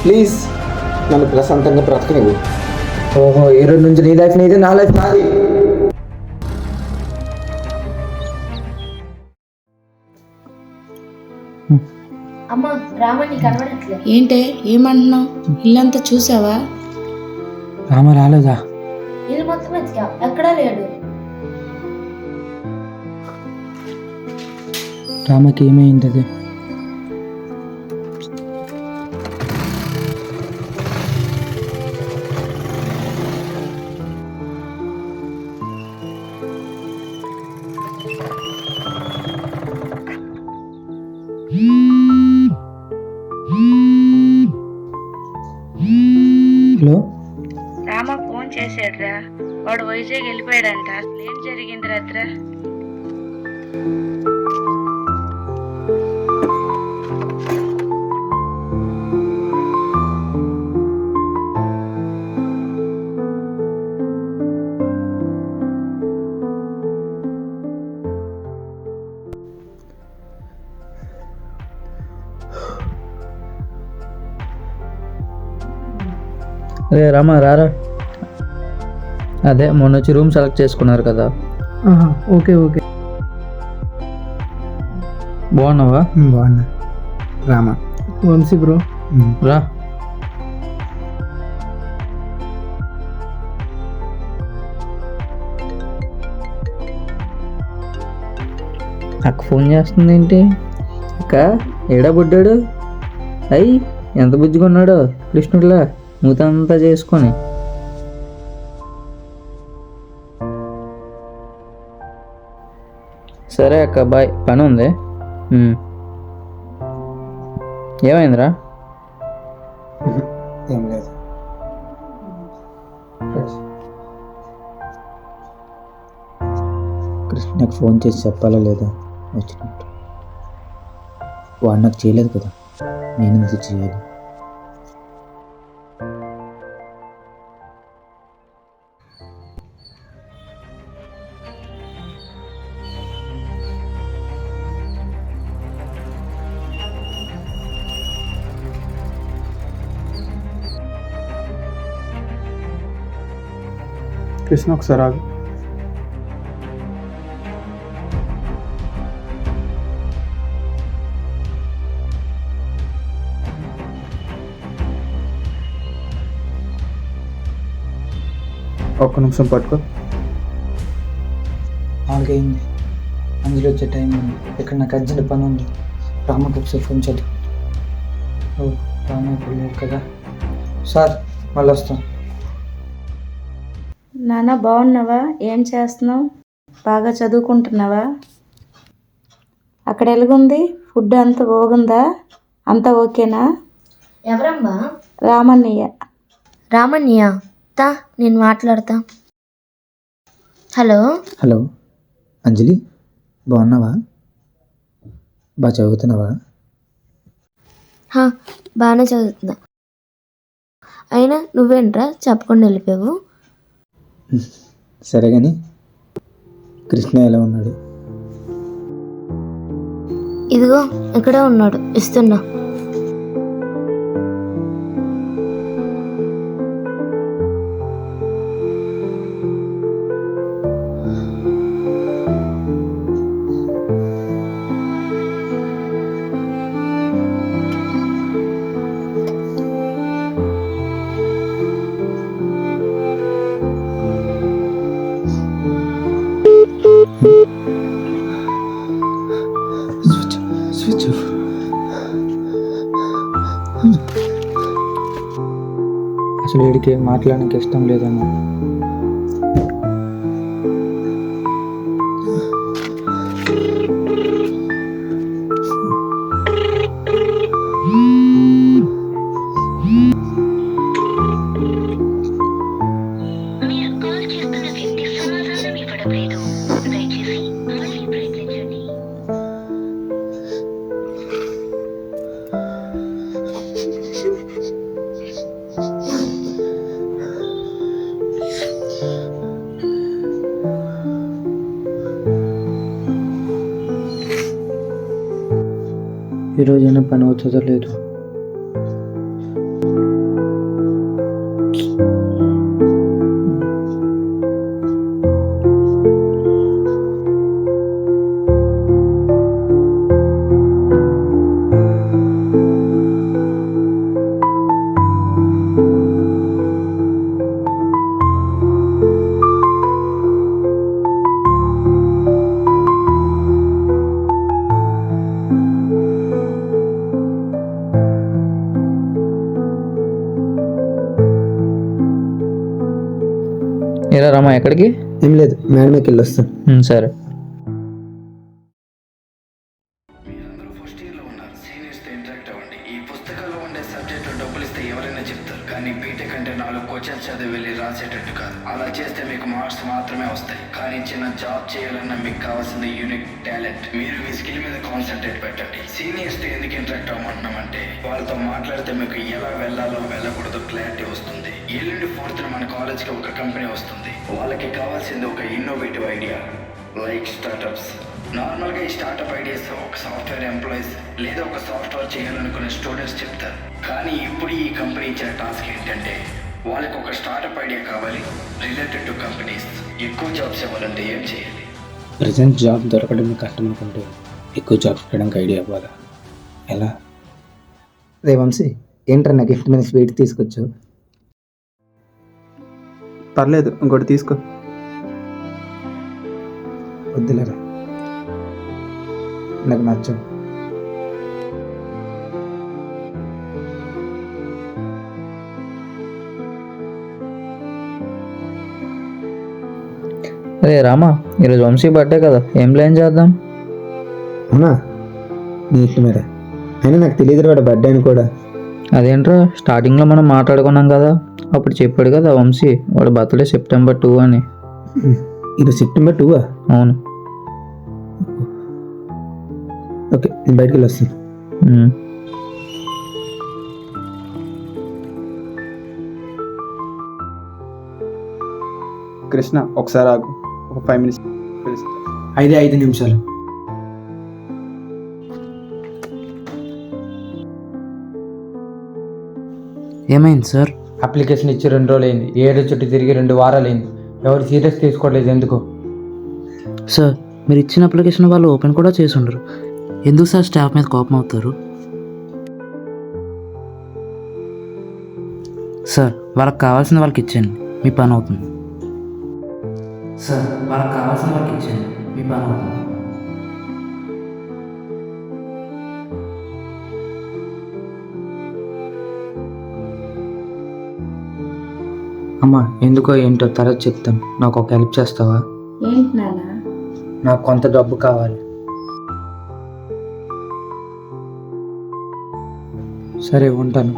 Please నన్ను ప్రశాంతంగా బ్రతకనివ్వు. ఓహో, ఈ రోజు నుంచి నీ లైఫ్ నీది, నా లైఫ్ నాది. అమ్మా రామని కనబడట్లేదు. ఏంటే ఏమంటున్నావు? ఇల్లంతా చూసావా? రామ రాలేదా? ఇల్లు మొత్తం ఎతికా, ఎక్కడా లేడు. రామకి ఏమైంది? హలో, రామ ఫోన్ చేశాడ్రా. వాడు వైజాగ్ వెళ్ళిపోయాడంట. అసలు ఏం జరిగింది రాత్ర? అరే రామ రారా. అదే మొన్న వచ్చి రూమ్ సెలెక్ట్ చేసుకున్నారు కదా. ఓకే ఓకే, బాగున్నావా? బాగున్నా. రామా వంశీ బ్రో. రా. అక్క ఫోన్ చేస్తుంది ఏంటి? అక్క ఏడా బుడ్డాడు? అయ్యి ఎంత బుజ్జిగా కృష్ణుడిలా మూతంతా చేసుకొని. సరే అక్క బాయ్, పని ఉంది. ఏమైందిరా? ఏం లేదు. కృష్ణకి ఫోన్ చేసి చెప్పాలా లేదా వచ్చినట్టు? వాడు నాకు చేయలేదు కదా, నేను ఎందుకు చేయాలి? కృష్ణ ఒకసారి ఆగు. ఒక్క నిమిషం పట్టుకో. నాలుగైంది, అందులో వచ్చే టైం ఉంది. ఇక్కడ నాకు అర్జెంట్ పని ఉంది. రామకు ఒకసారి ఫోన్ చేద్దాం. ఓ రామ ఇప్పుడు లేదు కదా. సార్ మళ్ళీ వస్తాం. నాన్న బాగున్నావా? ఏం చేస్తున్నావు? బాగా చదువుకుంటున్నావా? అక్కడ ఎలాగుంది? ఫుడ్ అంతా బాగుందా? అంతా ఓకేనా? ఎవరమ్మా? రామన్నయ్య. రామన్య తా, నేను మాట్లాడతా. హలో హలో అంజలి, బాగున్నావా? బాగా చదువుతున్నావా? బాగానే చదువుతున్నా. అయినా నువ్వేంట్రా చెప్పకుండా వెళ్ళిపోయావు? సరే కానీ కృష్ణ ఎలా ఉన్నాడు? ఇదిగో ఇక్కడే ఉన్నాడు, ఇస్తున్నా. Switch off. అసలు వీడికి మాట్లాడడానికి ఇష్టం లేదమ్మా. ఈరోజైనా పని అవుతుందో లేదు. ఏరా రామా ఎక్కడికి? ఏం లేదు, మేడమేకి వెళ్ళి వస్తాను. సరే. మీరందరూ ఫస్ట్ ఇయర్ లో ఉన్నారు. సీనియర్స్ తో ఇంటరాక్ట్ అవ్వండి. ఈ పుస్తకాల్లో ఉండే సబ్జెక్టు డబ్బులు ఇస్తే ఎవరైనా చెప్తారు, కానీ బీటెక్ అంటే 4 క్వశ్చన్స్ చదివి వెళ్ళి రాసేటట్టు కాదు. అలా చేస్తే మీకు మార్క్స్ మాత్రమే వస్తాయి, కానీ చిన్న జాబ్ చేయాలన్నా మీకు కావాల్సింది యూనిక్ టాలెంట్. మీరు మీ స్కిల్ మీద కాన్సన్ట్రేట్ పెట్టండి. సీనియర్స్ తో ఎందుకు ఇంటరాక్ట్ అవ్వమంటున్నామంటే వాళ్ళతో మాట్లాడితే మీకు ఎలా వెళ్ళాలో వెళ్ళకూడదో క్లారిటీ వస్తుంది. ఎల్లుండి 4th మన కాలేజ్కి ఒక కంపెనీ వస్తుంది. వాళ్ళకి కావాల్సింది ఒక ఇన్నోవేటివ్ ఐడియా లైక్ స్టార్టప్స్. నార్మల్గా ఈ స్టార్టప్ ఐడియాస్ ఒక సాఫ్ట్వేర్ ఎంప్లాయీస్ లేదా ఒక సాఫ్ట్వేర్ చేయాలనుకునే స్టూడెంట్స్ చెప్తారు. కానీ ఇప్పుడు ఈ కంపెనీ ఇచ్చిన టాస్క్ ఏంటంటే వాళ్ళకి ఒక స్టార్టప్ ఐడియా కావాలి, రిలేటెడ్ టు కంపెనీస్. ఎక్కువ జాబ్స్ ఇవ్వాలంటే ఏం చేయాలి? ప్రజెంట్ జాబ్ దొరకడం కష్టం అనుకుంటే ఎక్కువ జాబ్స్ పెట్టడానికి ఐడియా ఇవ్వాలా? ఎలా? రే వంశీ, ఏంట్రా నా గిఫ్ట్ మీద స్వీట్ తీసుకొచ్చావు? పర్లేదు, ఇంకోటి తీసుకో. వద్దులేరా, నాకు నచ్చవు. అరే రామా, ఈరోజు వంశీ బర్త్డే కదా, ఏం ప్లాన్ చేద్దాం? అవునా, నీ ఇష్టం మీద. అయినా నాకు తెలియదు వాడు బర్త్డే అని కూడా. అదేంట్రా, స్టార్టింగ్లో మనం మాట్లాడుకున్నాం కదా, అప్పుడు చెప్పాడు కదా వంశీ వాడు బర్త్డే September 2 అని. ఇది September 2? అవును. ఓకే, నేను బయటికి వెళ్ళి వస్తాను. కృష్ణ, ఒకసారి ఆగు, ఒక 5 minutes. 5 నిమిషాలు. ఏమైంది సార్? అప్లికేషన్ ఇచ్చి 2 రోజులు అయింది, 7 చుట్టూ తిరిగి 2 వారాలు అయింది. ఎవరు సీరియస్ తీసుకోవట్లేదు, ఎందుకు? సార్, మీరు ఇచ్చిన అప్లికేషన్ వాళ్ళు ఓపెన్ కూడా చేసి ఉండరు. ఎందుకు సార్ స్టాఫ్ మీద కోపం అవుతారు? సార్, వాళ్ళకి కావాల్సిన వాళ్ళకి ఇచ్చేయండి, మీ పని అవుతుంది. సార్, వాళ్ళకి కావాల్సిన వాళ్ళకి ఇచ్చేయండి, మీ పని అవుతుంది. అమ్మా, ఎందుకో ఏంటో తర్వాత చెప్తాను, నాకు ఒక హెల్ప్ చేస్తావా? ఏంటి నాన్న? నాకు కొంత డబ్బు కావాలి. సరే, ఉంటాను.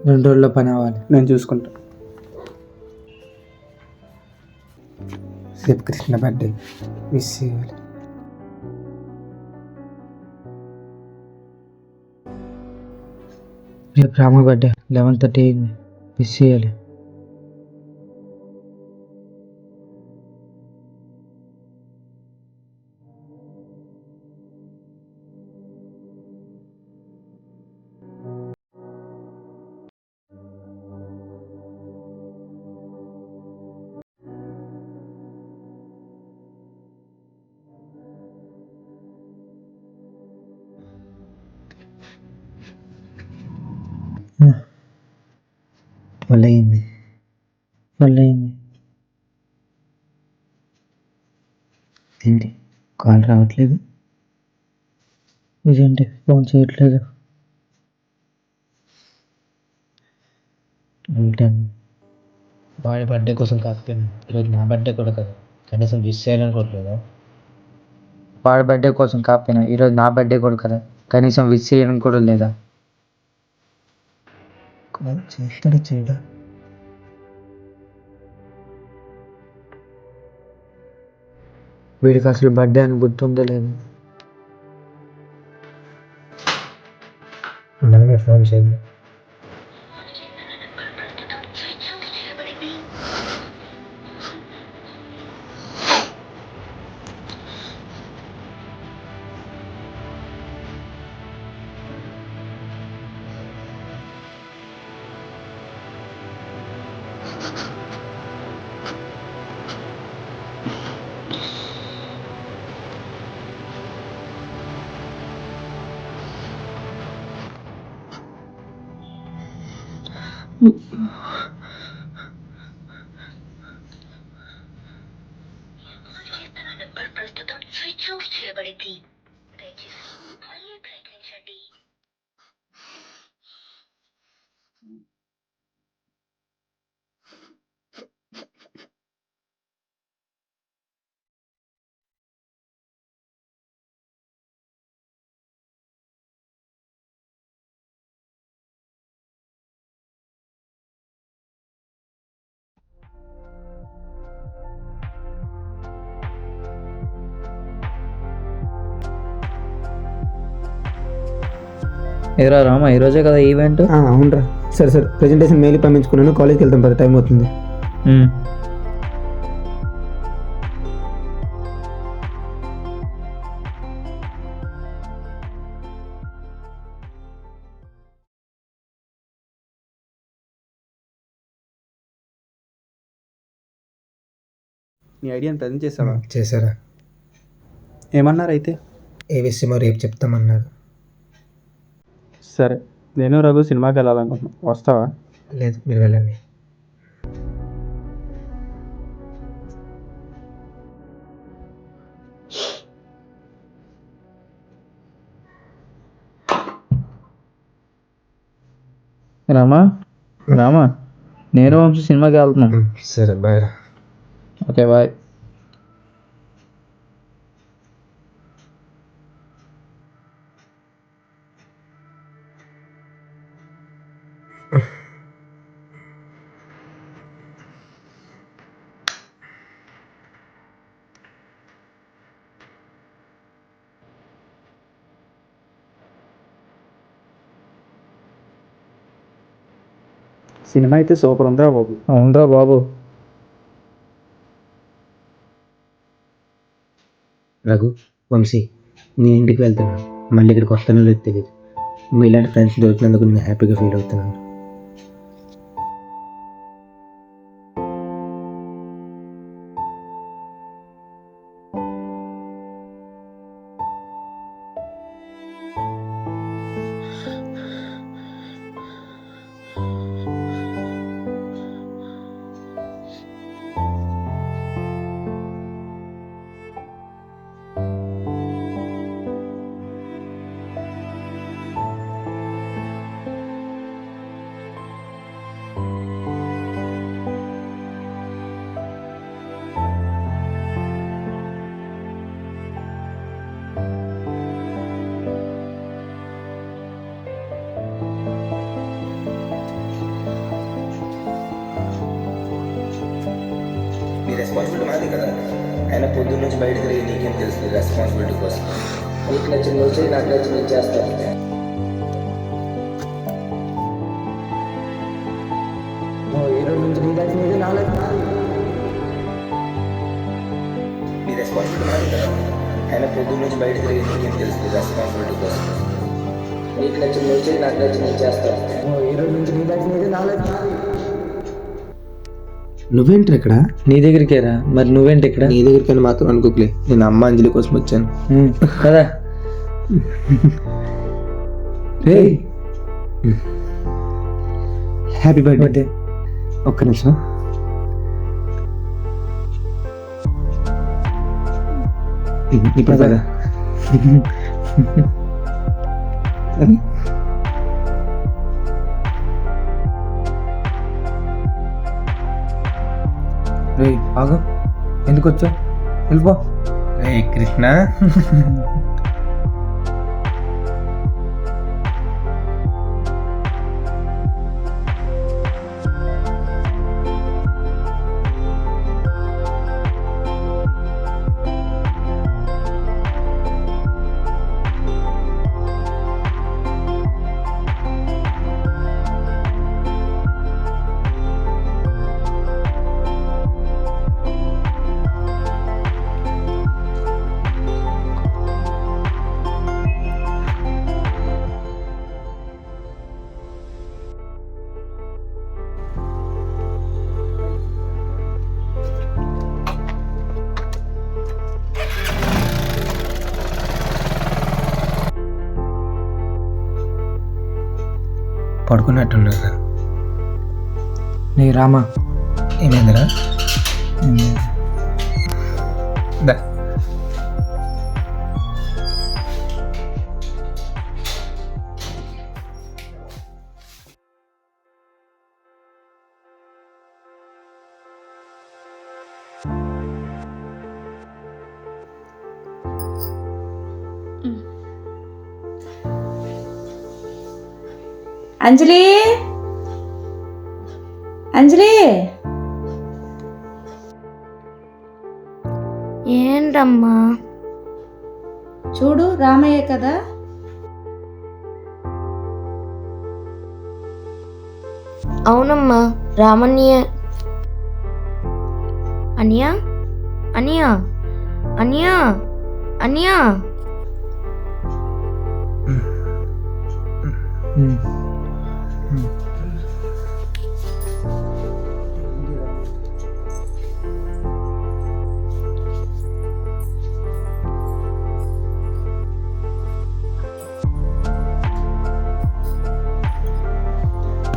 రెండు రోజుల్లో పని అవ్వాలి. నేను చూసుకుంటా. రేపు కృష్ణ బర్త్డే, మిస్ చేయాలి. రేపు రామ బర్త్డే 11:30 అయింది, మిస్ చేయాలి. వల్లయింది. ఏంటి కాల్ రావట్లేదు? ఇదేంటి ఫోన్ చేయట్లేదు? ఉంటాను. వాడి బర్త్డే కోసం కాకపోయింది, ఈరోజు నా బర్త్డే కూడా కదా, కనీసం విష్ చేయాలనుకోవట్లేదు. వాడి బర్త్డే కోసం కాకపోయినా ఈరోజు నా బర్త్డే కూడా కదా, కనీసం విష్ చేయడం కూడా లేదా? చేస్తాడు చేయడా? వీడికి అసలు బర్త్డే అని గుర్తుందో లేదు. మనమే ఫోన్ చేద్దాం. ఏరా రామ, ఈరోజే కదా ఈవెంట్? అవునరా. సరే సరే, ప్రెజెంటేషన్ మెయిల్ పంపించుకున్నాను, కాలేజ్కి వెళ్తాం, పది టైం అవుతుంది. నీ ఐడియాని ప్రజెంట్ చేసావా? చేశారా? ఏమన్నారు అయితే? ఏ విషయమో రేపు చెప్తామన్నాడు. సరే, నేను రఘు సినిమాకి వెళ్ళాలనుకుంటున్నాను, వస్తావా? లేదు, మీరు వెళ్ళండి. రామా రామా, నేను వంశీ సినిమాకి వెళ్తున్నాం. సరే, బాయ్ రా. Okay, bye. సినిమా అయితే సూపర్ ఉందిరా బాబు. అవునరా బాబు. రఘు, వంశీ, నేను ఇంటికి వెళ్తున్నాను. మళ్ళీ ఇక్కడికి వస్తానో లేదు తెలియదు. మీలాంటి ఫ్రెండ్స్ దొరికినందుకు నేను హ్యాపీగా ఫీల్ అవుతున్నాను. నీ రెస్పాన్సిబిలిటీ మాది కదా. ఆయన పొద్దున్న నుంచి బయట తిరిగి నీకేం తెలుసు రెస్పాన్సిబిలిటీ కోసం. నీకు నచ్చిన వచ్చి నాకు నచ్చిన చేస్తాను. ఈ రోజు నుంచి నీ నచ్చినది నా లైఫ్. నీ రెస్పాన్సిబిలిటీ మాది కదా. ఆయన పొద్దున్న నుంచి బయట తిరిగి నీకేం తెలుసు రెస్పాన్సిబిలిటీ కోసం. నీకు నచ్చిన వచ్చి నాకు నచ్చిన చేస్తాను. ఈ రోజు నుంచి నీ నచ్చినది నా లైఫ్. నువ్వేంటి ఇక్కడ? నీ దగ్గరికేరా, మరి నువ్వేంటి ఇక్కడ? నీ దగ్గరికి మాత్రం అనుకోకలే, నేను అమ్మ అంజలి కోసం వచ్చాను కదా. Happy birthday. ఒక్క నిమిషం. ఇప్పుడు కదా రే ఆగు, ఎందుకు వచ్చావు? వెళ్ళిపో. రే కృష్ణ, పడుకున్నట్టున్నారా? నీ రామా ఏమైందిరా? దా. అంజలి అంజలి ఏంటమ్మా? చూడు రామయ్య కదా. అవునమ్మా, రామన్య. అనియా అనియా అనియా అనియా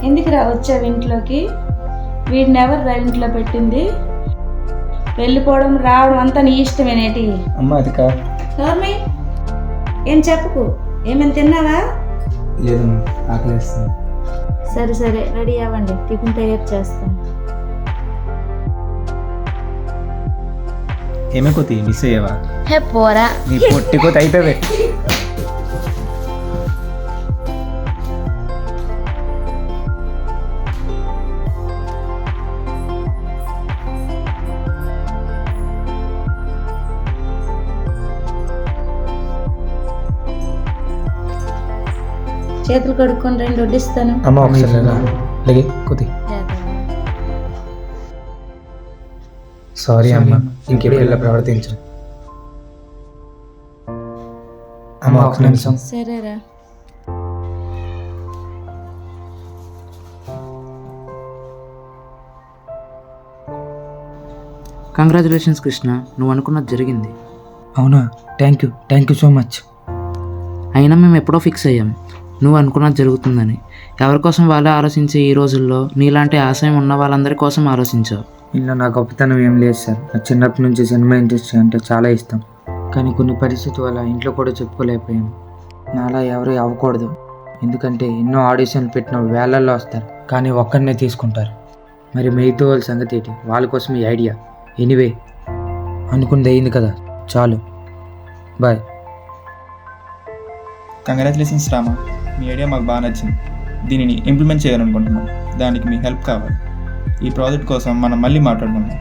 ఎందుకురా వచ్చావు ఇంట్లోకి? వీడిని ఎవరు ఇంట్లో పెట్టింది? వెళ్ళిపోవడం రావడం అంతా నీ ఇష్టమేనేటి? అమ్మ అది కాదు. సౌర్మి ఏం చెప్పకు. ఏమైనా తిన్నావా? లేదమ్మా, ఆకలిస్తుంది. సరే సరే, రెడీ అవ్వండి, టిఫిన్ తయారు చేస్తాం. ఏమే కోతి మిస్ అయ్యావా? హే పోరా. నీ పొట్టి కోతి అయిపోయావే. చేతులు కడుక్కొని రండి, వడ్డిస్తాను. అమ్మ ఒకసారి లేగే కోతి. సారీ అమ్మ, ఇంకెప్పుడు ఇలా ప్రవర్తించు. అమ్మ ఒక నిమిషం. సరేరా. కంగ్రాచులేషన్స్ కృష్ణ, నువ్వు అనుకున్నది జరిగింది. అవునా? Thank you so much. అయినా మేము ఎప్పుడో ఫిక్స్ అయ్యాం నువ్వు అనుకున్నది జరుగుతుందని. ఎవరి కోసం వాళ్ళే ఆలోచించే ఈ రోజుల్లో నీలాంటి ఆశయం ఉన్న వాళ్ళందరి కోసం ఆలోచించావు. ఇంట్లో నా గొప్పతనం ఏం లేదు సార్. నాకు చిన్నప్పటి నుంచి సినిమా ఇండస్ట్రీ అంటే చాలా ఇష్టం. కానీ కొన్ని పరిస్థితుల వల్ల ఇంట్లో కూడా చెప్పుకోలేకపోయాను. నాలా ఎవరు అవ్వకూడదు. ఎందుకంటే ఎన్నో ఆడిషన్లు పెట్టిన వేలల్లో వస్తారు, కానీ ఒక్కరినే తీసుకుంటారు. మరి మిగతా వాళ్ళ సంగతి ఏంటి? వాళ్ళ కోసం ఈ ఐడియా. ఎనీవే, అనుకున్నది అయింది కదా, చాలు. బాయ్. కంగ్రాచులేషన్స్ రామా, మీ ఐడియా మాకు బాగా నచ్చింది. దీనిని ఇంప్లిమెంట్ చేయాలనుకుంటున్నాం. దానికి మీ హెల్ప్ కావాలి. ఈ ప్రాజెక్ట్ కోసం మనం మళ్ళీ మాట్లాడుకుందాం.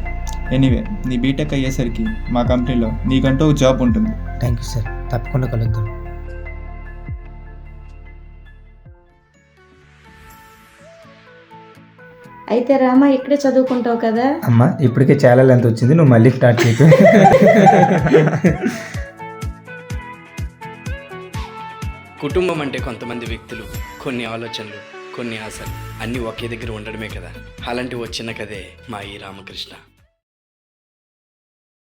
ఎనీవే, నీ బీటెక్ అయ్యేసరికి మా కంపెనీలో నీకంటూ ఒక జాబ్ ఉంటుంది. థ్యాంక్ యూ సార్, తప్పకుండా కలుద్దాం. అయితే రామా ఇక్కడే చదువుకుంటావు కదా? అమ్మ ఇప్పటికే చాలా లెంత్ వచ్చింది, నువ్వు మళ్ళీ స్టార్ట్ చేయకు. కుటుంబం అంటే కొంతమంది వ్యక్తులు, కొన్ని ఆలోచనలు, కొన్ని ఆశలు అన్నీ ఒకే దగ్గర ఉండడమే కదా. అలాంటి వచ్చిన కదే మా ఈ రామకృష్ణ.